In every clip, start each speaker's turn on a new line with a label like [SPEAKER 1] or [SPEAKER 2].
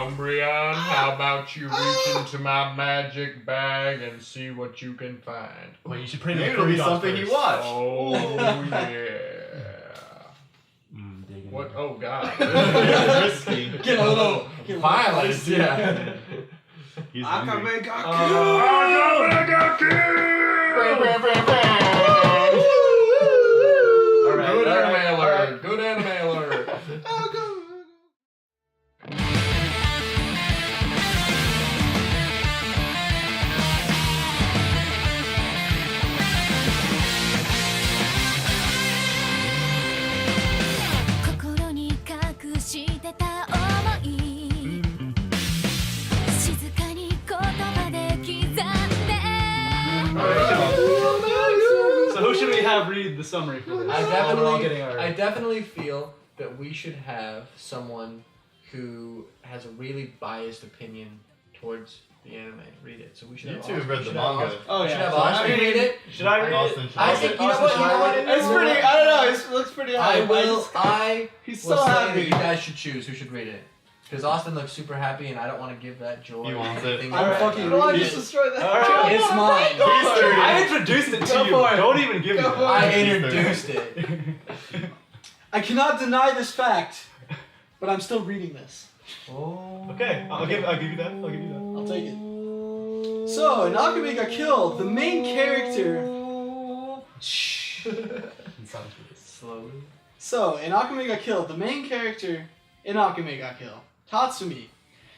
[SPEAKER 1] Umbreon, how about you reach into my magic bag and see what you can find?
[SPEAKER 2] Wait, you should pray
[SPEAKER 3] Maybe it'll be something you watch.
[SPEAKER 1] Oh, yeah. What? Oh, God.
[SPEAKER 3] It's risky.
[SPEAKER 4] Get a little
[SPEAKER 1] Violence, yeah.
[SPEAKER 3] He's
[SPEAKER 4] Akame got
[SPEAKER 1] Akame got Good anime alert. Good anime alert.
[SPEAKER 2] So who should we have read the summary for this?
[SPEAKER 5] I definitely feel that we should have someone who has a really biased opinion towards the anime read it. So we should
[SPEAKER 3] You
[SPEAKER 5] have
[SPEAKER 3] two
[SPEAKER 5] Austin.
[SPEAKER 3] have read
[SPEAKER 5] We
[SPEAKER 3] the
[SPEAKER 5] should have
[SPEAKER 3] manga.
[SPEAKER 5] Austin.
[SPEAKER 4] Oh,
[SPEAKER 5] We should
[SPEAKER 4] yeah.
[SPEAKER 5] have
[SPEAKER 4] So
[SPEAKER 5] Austin read it.
[SPEAKER 2] Should I read it?
[SPEAKER 3] Austin,
[SPEAKER 5] I think you know what?
[SPEAKER 4] It's pretty. I don't know. It looks pretty high. He's
[SPEAKER 5] will
[SPEAKER 4] so
[SPEAKER 5] say
[SPEAKER 4] happy.
[SPEAKER 5] that you guys should choose who should read it. Because Austin looks super happy, and I don't want to give that joy.
[SPEAKER 3] He wants
[SPEAKER 5] or
[SPEAKER 3] it.
[SPEAKER 5] anything
[SPEAKER 4] I'm
[SPEAKER 5] like
[SPEAKER 4] fucking.
[SPEAKER 5] that.
[SPEAKER 4] I just destroyed that.
[SPEAKER 2] Alright.
[SPEAKER 5] It's mine.
[SPEAKER 2] I introduced it to
[SPEAKER 4] Go
[SPEAKER 2] you.
[SPEAKER 4] for it.
[SPEAKER 2] Don't even give me
[SPEAKER 4] Go
[SPEAKER 2] that.
[SPEAKER 4] for
[SPEAKER 5] I
[SPEAKER 4] it.
[SPEAKER 5] introduced it.
[SPEAKER 4] I cannot deny this fact, but I'm still reading this.
[SPEAKER 5] Oh.
[SPEAKER 2] Okay, I'll give you that. I'll give you that.
[SPEAKER 4] I'll take it. So, in Akame got killed, the main character. Shh.
[SPEAKER 5] Slowly.
[SPEAKER 4] So, in Akame got killed, the main character in Akame got killed, Tatsumi.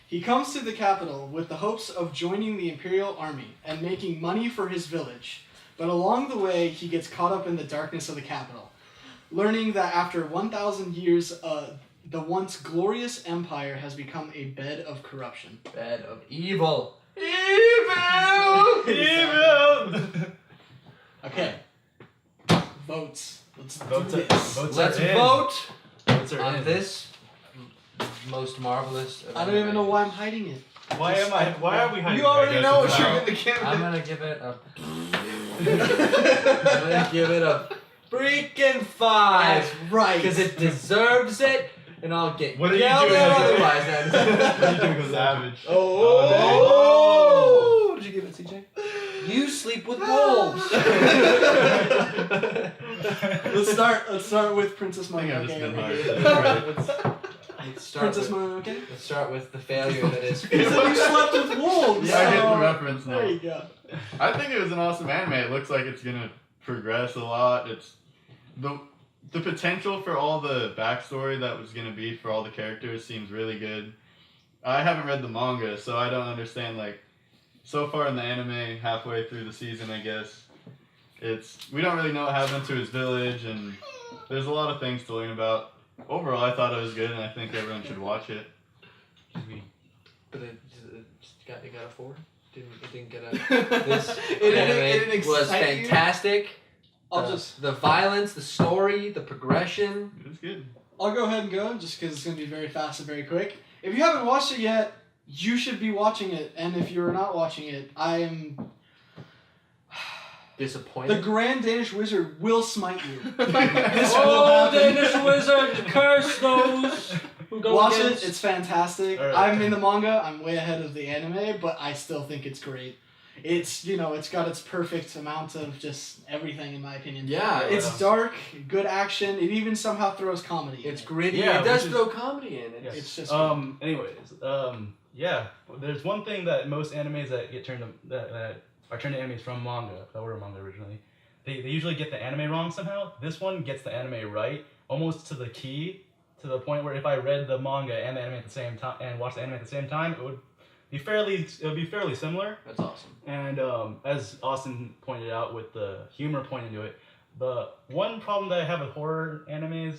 [SPEAKER 4] He comes to the capital with the hopes of joining the Imperial Army and making money for his village. But along the way, he gets caught up in the darkness of the capital, learning that after 1,000 years, the once glorious empire has become a bed of corruption.
[SPEAKER 5] Bed of evil.
[SPEAKER 2] Evil!
[SPEAKER 4] Okay. Votes. Let's
[SPEAKER 2] Votes
[SPEAKER 4] do
[SPEAKER 2] are-
[SPEAKER 4] this.
[SPEAKER 2] votes
[SPEAKER 5] Let's
[SPEAKER 2] are in.
[SPEAKER 5] vote
[SPEAKER 2] Votes are
[SPEAKER 5] on
[SPEAKER 2] in.
[SPEAKER 5] this most marvelous.
[SPEAKER 4] I don't even know why I'm hiding it.
[SPEAKER 2] Why are we hiding?
[SPEAKER 4] You already
[SPEAKER 3] guess
[SPEAKER 4] know
[SPEAKER 3] it's
[SPEAKER 4] what you're
[SPEAKER 3] out.
[SPEAKER 4] gonna give
[SPEAKER 5] I'm
[SPEAKER 4] it.
[SPEAKER 5] gonna give it a. I'm gonna give it a freaking 5
[SPEAKER 4] That's right.
[SPEAKER 5] because it deserves it, and I'll get
[SPEAKER 3] What are you
[SPEAKER 5] yelled
[SPEAKER 3] doing
[SPEAKER 5] at
[SPEAKER 3] as a-
[SPEAKER 5] otherwise. Then.
[SPEAKER 3] What are you doing, Savage?
[SPEAKER 4] Oh!
[SPEAKER 5] What did you give it, CJ? You sleep with wolves.
[SPEAKER 4] Let's start with Princess
[SPEAKER 3] I think I've
[SPEAKER 4] Mononoke.
[SPEAKER 3] just been
[SPEAKER 5] Let's start
[SPEAKER 4] Princess
[SPEAKER 5] with,
[SPEAKER 4] Mononoke?
[SPEAKER 5] let's start with the failure that is.
[SPEAKER 4] You said you slept with wolves.
[SPEAKER 3] Yeah, I get the
[SPEAKER 4] so-
[SPEAKER 3] reference now.
[SPEAKER 4] There you go.
[SPEAKER 3] I think it was an awesome anime. It looks like it's gonna progress a lot. It's the potential for all the backstory that was gonna be for all the characters seems really good. I haven't read the manga, so I don't understand so far in the anime, halfway through the season, I guess. We don't really know what happened to his village, and there's a lot of things to learn about. Overall, I thought it was good, and I think everyone should watch it.
[SPEAKER 5] But it got a 4. It didn't get a. This
[SPEAKER 4] It didn't
[SPEAKER 5] anime was
[SPEAKER 4] excite you?
[SPEAKER 5] fantastic.
[SPEAKER 4] I'll
[SPEAKER 5] The violence, the story, the progression.
[SPEAKER 3] It was good.
[SPEAKER 4] I'll go ahead and go just because it's gonna be very fast and very quick. If you haven't watched it yet, you should be watching it, and if you're not watching it, I am.
[SPEAKER 5] Disappointed.
[SPEAKER 4] The Grand Danish Wizard will smite you.
[SPEAKER 5] Oh, Danish wizard, curse those who go
[SPEAKER 4] Watch
[SPEAKER 5] against.
[SPEAKER 4] it, it's fantastic.
[SPEAKER 2] Alright.
[SPEAKER 4] I'm in the manga, I'm way ahead of the anime, but I still think it's great. It's, it's got its perfect amount of just everything, in my opinion.
[SPEAKER 5] Yeah,
[SPEAKER 4] It's dark, good action, it even somehow throws comedy in
[SPEAKER 5] It's
[SPEAKER 4] it.
[SPEAKER 5] gritty.
[SPEAKER 2] Yeah,
[SPEAKER 5] it does
[SPEAKER 2] which is-
[SPEAKER 5] throw comedy in.
[SPEAKER 2] Yes.
[SPEAKER 4] It's just
[SPEAKER 2] Anyways, yeah. There's one thing that most animes that get turned that are turned to animes from manga, that were manga originally, they usually get the anime wrong somehow. This one gets the anime right, almost to the key, to the point where if I read the manga and the anime at the same time and watched the anime at the same time, it would be fairly similar.
[SPEAKER 5] That's awesome.
[SPEAKER 2] And as Austin pointed out with the humor point into it, the one problem that I have with horror animes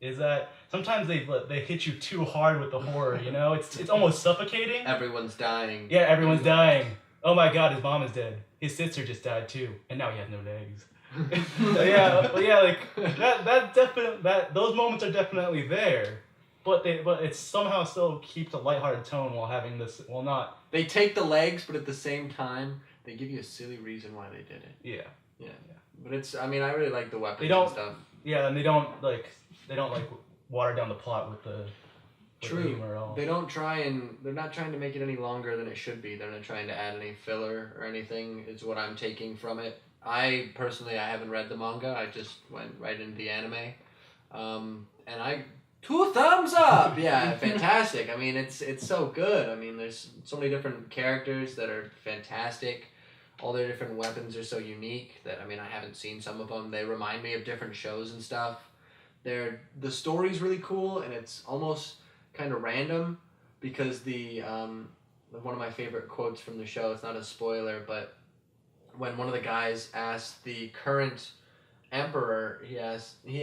[SPEAKER 2] is that sometimes they hit you too hard with the horror, It's almost suffocating.
[SPEAKER 5] Everyone's dying.
[SPEAKER 2] Yeah, everyone's dying. Oh my god, his mom is dead. His sister just died too, and now he has no legs. Those moments are definitely there, but it somehow still keeps a lighthearted tone while having this. Well, not.
[SPEAKER 5] They take the legs, but at the same time, they give you a silly reason why they did it.
[SPEAKER 2] Yeah.
[SPEAKER 5] But it's. I mean, I really like the weapons
[SPEAKER 2] They don't-
[SPEAKER 5] and stuff.
[SPEAKER 2] Yeah, and they don't water down the plot with the
[SPEAKER 5] true.
[SPEAKER 2] humor at all.
[SPEAKER 5] They're not trying to make it any longer than it should be. They're not trying to add any filler or anything, is what I'm taking from it. I haven't read the manga. I just went right into the anime. And 2 thumbs up! Yeah, fantastic. I mean, it's so good. I mean, there's so many different characters that are fantastic. All their different weapons are so unique that, I mean, I haven't seen some of them. They remind me of different shows and stuff. The story's really cool, and it's almost kind of random because one of my favorite quotes from the show, it's not a spoiler, but when one of the guys asks the current emperor, he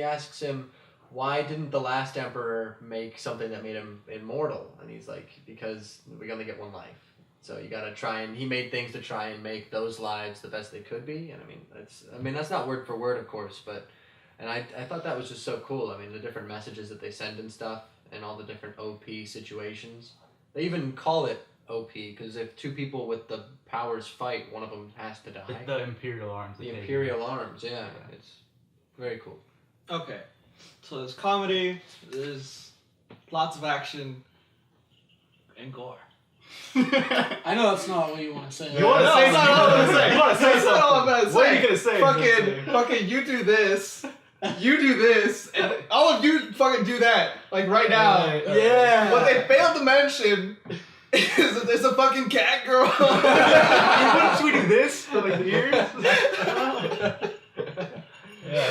[SPEAKER 5] asks him, why didn't the last emperor make something that made him immortal? And he's like, because we only get one life. So you gotta try, and he made things to try and make those lives the best they could be. And I mean that's not word for word, of course, but I thought that was just so cool. I mean, the different messages that they send and stuff, and all the different OP situations. They even call it OP because if 2 people with the powers fight, one of them has to die.
[SPEAKER 2] The Imperial Arms.
[SPEAKER 5] The Imperial Arms, yeah. It's very cool.
[SPEAKER 4] Okay, so there's comedy, there's lots of action, and gore. I know that's not what you want to say.
[SPEAKER 2] You want to say
[SPEAKER 6] that's not what I'm gonna say.
[SPEAKER 2] You want to say
[SPEAKER 6] That's not what I'm
[SPEAKER 2] something.
[SPEAKER 6] gonna
[SPEAKER 2] What are
[SPEAKER 6] say.
[SPEAKER 2] you going to say?
[SPEAKER 6] Fucking, you do this, you do this, and all of you fucking do that, like right now.
[SPEAKER 4] Yeah.
[SPEAKER 6] What they failed to mention is that there's a fucking cat girl.
[SPEAKER 2] Wouldn't we do this for like years? Yeah.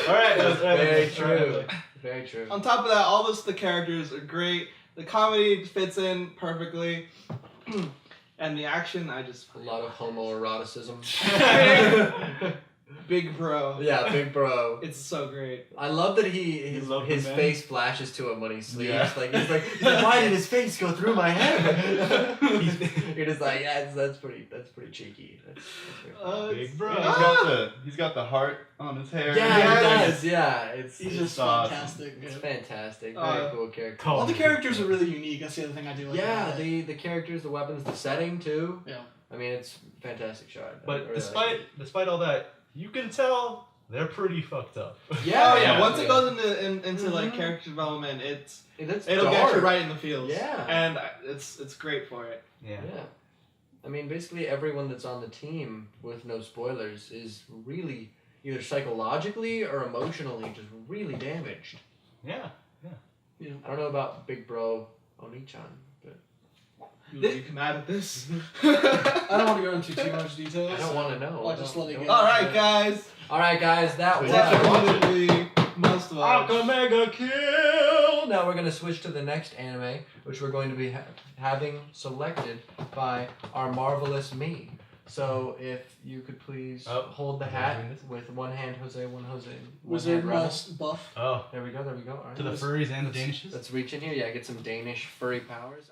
[SPEAKER 2] All right.
[SPEAKER 5] Very true. Very true.
[SPEAKER 6] On top of that, all the characters are great. The comedy fits in perfectly. And the action, I just...
[SPEAKER 5] A lot of homoeroticism.
[SPEAKER 6] Big bro.
[SPEAKER 5] Yeah, big bro.
[SPEAKER 6] It's so great.
[SPEAKER 5] I love that his
[SPEAKER 2] love him, man.
[SPEAKER 5] face flashes to him when he sleeps.
[SPEAKER 2] Yeah.
[SPEAKER 5] He's like, why did his face go through my head? You're just like, yeah, that's pretty cheeky. That's pretty
[SPEAKER 2] Big bro.
[SPEAKER 3] He's got the heart on his hair.
[SPEAKER 5] yeah,
[SPEAKER 6] Yeah,
[SPEAKER 5] he does. Yeah,
[SPEAKER 4] He's
[SPEAKER 5] it's
[SPEAKER 4] just
[SPEAKER 3] awesome.
[SPEAKER 4] fantastic.
[SPEAKER 5] it's
[SPEAKER 4] Good.
[SPEAKER 5] fantastic. Very cool character.
[SPEAKER 4] All the characters are really unique. That's the other thing I do like.
[SPEAKER 5] Yeah,
[SPEAKER 4] about it.
[SPEAKER 5] the characters, the weapons, the setting too.
[SPEAKER 4] Yeah.
[SPEAKER 5] I mean, it's a fantastic show. I
[SPEAKER 2] But
[SPEAKER 5] really like
[SPEAKER 2] despite all that, you can tell they're pretty fucked up.
[SPEAKER 5] it. Yeah,
[SPEAKER 6] Oh yeah, once
[SPEAKER 5] yeah.
[SPEAKER 6] it goes into like character development,
[SPEAKER 5] That's
[SPEAKER 6] it'll
[SPEAKER 5] dark.
[SPEAKER 6] get you right in the feels.
[SPEAKER 5] Yeah.
[SPEAKER 6] And it's great for it.
[SPEAKER 2] Yeah.
[SPEAKER 5] Yeah. I mean, basically everyone that's on the team, with no spoilers, is really either psychologically or emotionally just really damaged.
[SPEAKER 2] Yeah.
[SPEAKER 5] I don't know about Big Bro Oni-chan, but
[SPEAKER 6] You can add at this.
[SPEAKER 4] I don't want to go into too much details.
[SPEAKER 5] I don't want to know.
[SPEAKER 4] I'll just let it go.
[SPEAKER 6] All right, guys.
[SPEAKER 5] All right, guys, that was
[SPEAKER 6] Definitely must watch.
[SPEAKER 5] Akame Kill. Now we're gonna switch to the next anime, which we're going to be having selected by our marvelous me. So if you could please hold the hat with one hand, Jose, one Jose.
[SPEAKER 4] Wizard must buff.
[SPEAKER 2] Oh.
[SPEAKER 5] There we go. All right.
[SPEAKER 2] To the furries and the Danishes?
[SPEAKER 5] Let's reach in here. Yeah, get some Danish furry powers.